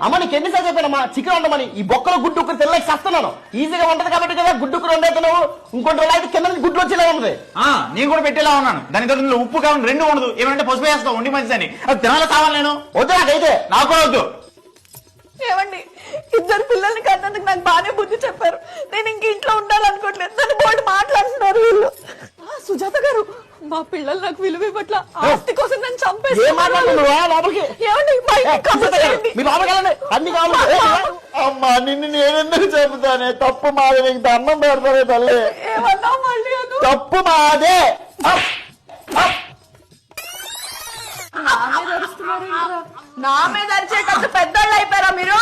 అమ్మ నీకు ఎన్నిసార్లు చెప్పానమ్మా చికెన్ వండమని, ఈ బొక్కలో గుడ్డు ఉక్కుని తెల్లకి చేస్తున్నాను. ఈజీగా వంటది కాబట్టి కదా గుడ్డు ఉక్కుని వండేస్తున్నావు. ఇంకొంటి రోజులు అయితే కింద నుంచి గుడ్లు వచ్చేలా ఉంది. నేను కూడా పెట్టేలా ఉన్నాను. దాని తర్వాత ఉప్పు కావాలి 2 ఉండదు. ఏమంటే పసుపు వేస్తావు ఉండి మంచిదని. అది తినాలి కావాలి. నేను వద్దు నాకైతే. నాకు కూడా వద్దు. ఏమండి 2 పిల్లల్ని కన్నందుకు నాకు బాగానే బుద్ధి చెప్పారు. నేను ఇంక ఇంట్లో ఉండాలనుకోవట్లేదు. నన్ను బోర్డు మాట్లాడుతున్నారు వీళ్ళు. సుజాత గారు, మా పిల్లలు నాకు విలువ ఇవ్వట్ల. ఆస్తి కోసం నన్ను చంపేసి అన్ని కావాలి. అమ్మా నిన్ను నేనెందుకు చెబుతానే? తప్పు మాదే. నీకు దండం పెడతానే తల్లి. ఏమన్నా మళ్ళీ తప్పు మాదే. నా మీద అరిచేటప్పుడు పెద్దోళ్ళు అయిపోయారా మీరు?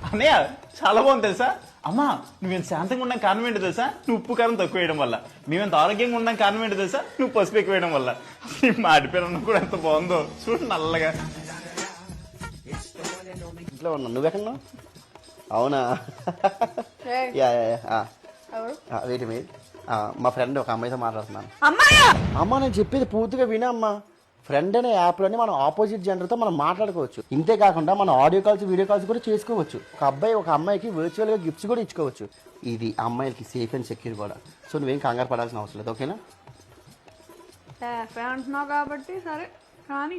అన్నయ్య చాలా బాగుంది తెలుసా. అమ్మా నువ్వెంత శాంతంగా ఉన్న కారణం ఏంటి తెలుసా? నువ్వు ఉప్పు కారం తక్కువ వేయడం వల్ల. మేమెంత ఆరోగ్యంగా ఉన్నాం కారణం ఏంటి తెలుసా? నువ్వు పసుపు ఎక్కువ వేయడం వల్ల. మాడిపోయిన కూడా ఎంత బాగుందో చూడు నల్లగా. ఇంట్లో ఉన్నా. నువ్వెక్కడున్నా? అవునా? వెయిట్ మీ మా ఫ్రెండ్ ఒక అమ్మాయితో మాట్లాడుతున్నాను. అమ్మ నేను చెప్పేది పూర్తిగా వినమ్మా. ఫ్రెండ్ అనే యాప్లోనే మనం ఆపోజిట్ జెండర్తో మనం మాట్లాడుకోవచ్చు. ఇంతే కాకుండా మనం ఆడియో కాల్స్ వీడియో కాల్స్ కూడా చేసుకోవచ్చు. ఒక అబ్బాయి ఒక అమ్మాయికి వర్చువల్గా గిఫ్ట్స్ కూడా ఇచ్చుకోవచ్చు. ఇది అమ్మాయిలకి సేఫ్ అండ్ సెక్యూర్ కూడా. సో నువ్వేం కంగారు పడాల్సిన అవసరం లేదు. ఓకేనా? అంటున్నావు కాబట్టి సరే కానీ